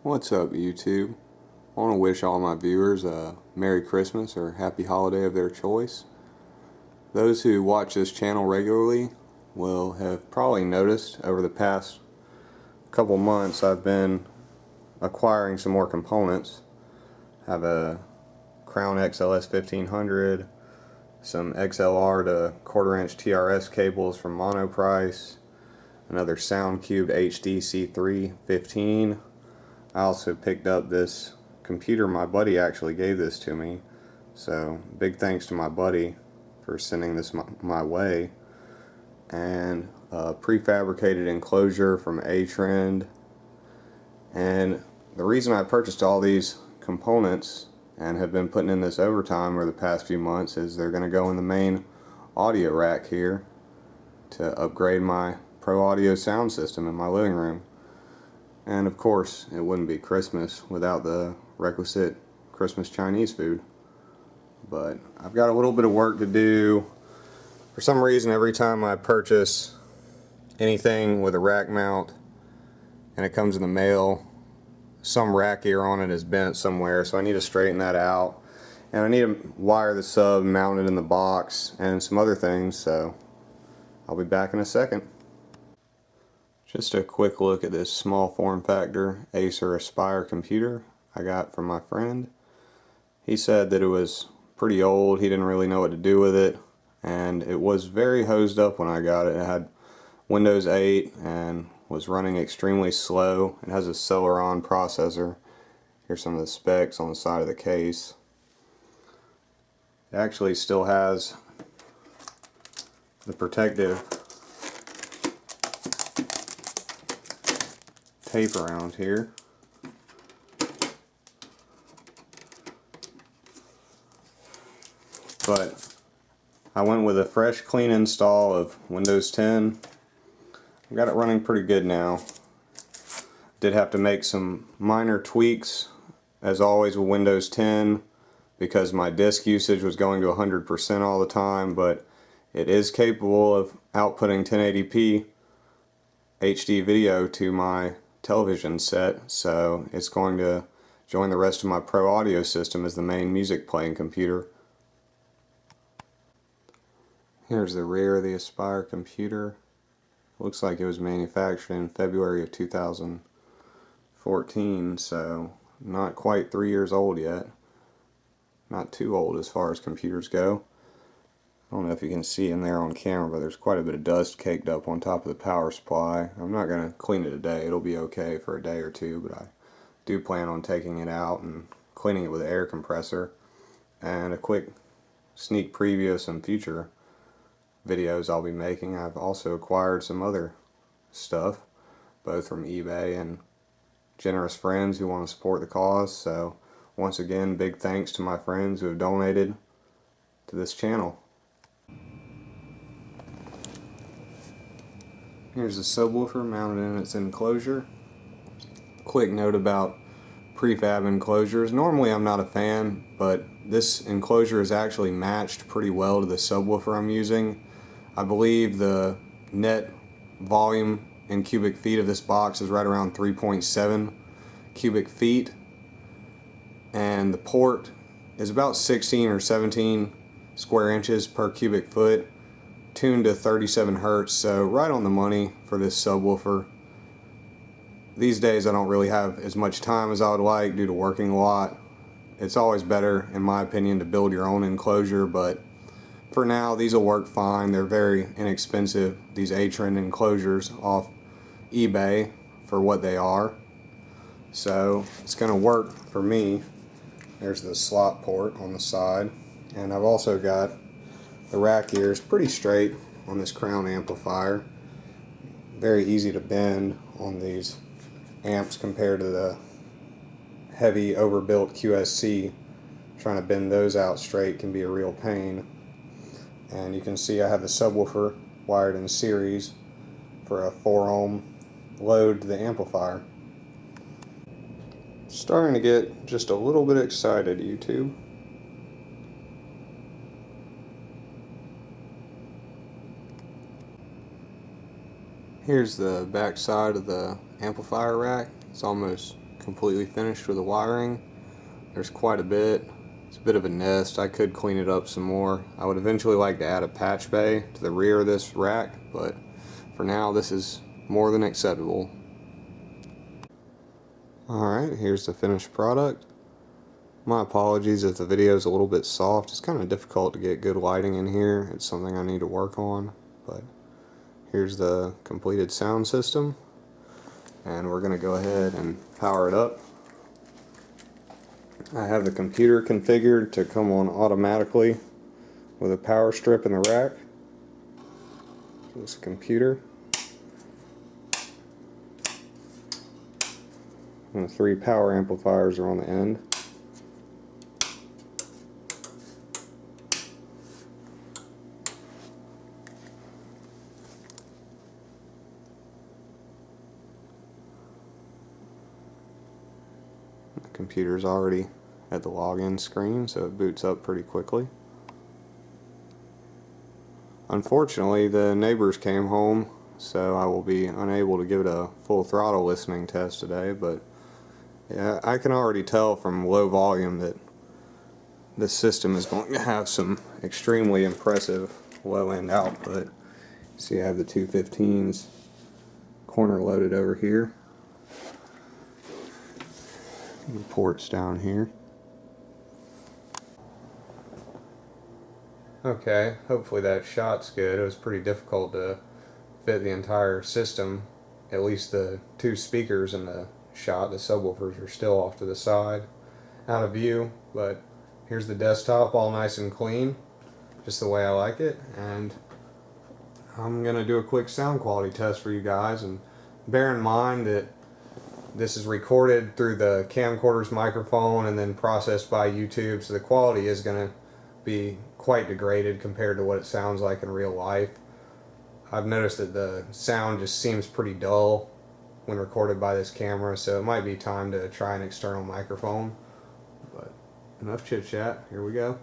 What's up, YouTube? I want to wish all my viewers a Merry Christmas or Happy Holiday of their choice. Those who watch this channel regularly will have probably noticed over the past couple months I've been acquiring some more components. I have a Crown XLS 1500, some XLR to 1/4 inch TRS cables from Monoprice, another Soundqubed HD C3 15. I also picked up this computer. My buddy actually gave this to me, so big thanks to my buddy for sending this my way. And a prefabricated enclosure from Atrend. And the reason I purchased all these components and have been putting in this overtime over the past few months is they're going to go in the main audio rack here to upgrade my Pro Audio sound system in my living room. And of course, it wouldn't be Christmas without the requisite Christmas Chinese food. But I've got a little bit of work to do. For some reason, every time I purchase anything with a rack mount and it comes in the mail, some rack ear on it is bent somewhere, so I need to straighten that out. And I need to wire the sub, mount it in the box, and some other things, so I'll be back in a second. Just a quick look at this small form factor Acer Aspire computer I got from my friend. He said that it was pretty old, he didn't really know what to do with it, and it was very hosed up when I got it. It had Windows 8 and was running extremely slow. It has a Celeron processor. Here's some of the specs on the side of the case. It actually still has the protective tape around here. But I went with a fresh, clean install of Windows 10. I've got it running pretty good now. Did have to make some minor tweaks, as always with Windows 10, because my disk usage was going to 100% all the time, but it is capable of outputting 1080p HD video to my television set, so it's going to join the rest of my Pro Audio system as the main music playing computer. Here's the rear of the Aspire computer. Looks like it was manufactured in February of 2014, so not quite 3 years old yet. Not too old as far as computers go. I don't know if you can see in there on camera, but there's quite a bit of dust caked up on top of the power supply. I'm not going to clean it today. It'll be okay for a day or two, but I do plan on taking it out and cleaning it with an air compressor. And a quick sneak preview of some future videos I'll be making. I've also acquired some other stuff, both from eBay and generous friends who want to support the cause. So once again, big thanks to my friends who have donated to this channel. Here's the subwoofer mounted in its enclosure. Quick note about prefab enclosures. Normally I'm not a fan, but this enclosure is actually matched pretty well to the subwoofer I'm using. I believe the net volume in cubic feet of this box is right around 3.7 cubic feet, and the port is about 16 or 17 square inches per cubic foot, tuned to 37 Hertz, so right on the money for this subwoofer. These days I don't really have as much time as I would like due to working a lot. It's always better, in my opinion, to build your own enclosure, but for now these will work fine. They're very inexpensive, these Atrend enclosures off eBay, for what they are. So it's going to work for me. There's the slot port on the side, and I've also got the rack ears pretty straight on this Crown amplifier. Very easy to bend on these amps compared to the heavy overbuilt QSC. Trying to bend those out straight can be a real pain. And you can see I have the subwoofer wired in series for a 4 ohm load to the amplifier. Starting to get just a little bit excited, YouTube. Here's the back side of the amplifier rack. It's almost completely finished with the wiring. There's quite a bit. It's a bit of a nest. I could clean it up some more. I would eventually like to add a patch bay to the rear of this rack, but for now this is more than acceptable. Alright, here's the finished product. My apologies if the video is a little bit soft. It's kind of difficult to get good lighting in here. It's something I need to work on, but here's the completed sound system, and we're going to go ahead and power it up. I have the computer configured to come on automatically with a power strip in the rack. So this computer. And the 3 power amplifiers are on the end. The computer's already at the login screen, so it boots up pretty quickly. Unfortunately, the neighbors came home, so I will be unable to give it a full throttle listening test today, but yeah, I can already tell from low volume that this system is going to have some extremely impressive low end output. See, I have the 215s corner loaded over here. The ports down here. Okay, hopefully that shot's good. It was pretty difficult to fit the entire system, at least the 2 speakers in the shot. The subwoofers are still off to the side, out of view, but here's the desktop all nice and clean, just the way I like it, and I'm gonna do a quick sound quality test for you guys. And bear in mind that this is recorded through the camcorder's microphone and then processed by YouTube, so the quality is gonna be quite degraded compared to what it sounds like in real life. I've noticed that the sound just seems pretty dull when recorded by this camera, so it might be time to try an external microphone. But enough chit chat, here we go.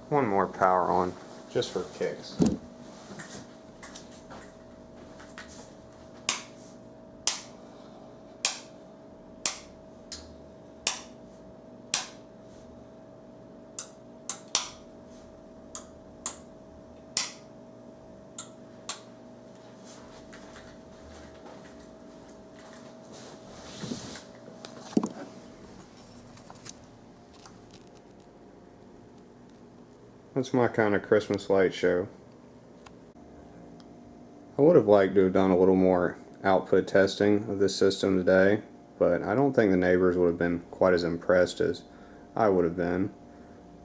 One more power on, just for kicks. That's my kind of Christmas light show. I would have liked to have done a little more output testing of this system today, but I don't think the neighbors would have been quite as impressed as I would have been.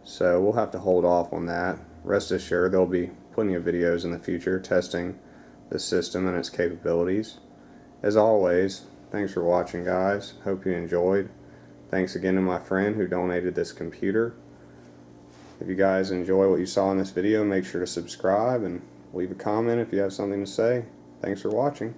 So we'll have to hold off on that. Rest assured there'll be plenty of videos in the future testing the system and its capabilities. As always, thanks for watching, guys. Hope you enjoyed. Thanks again to my friend who donated this computer. If you guys enjoy what you saw in this video, make sure to subscribe and leave a comment if you have something to say. Thanks for watching.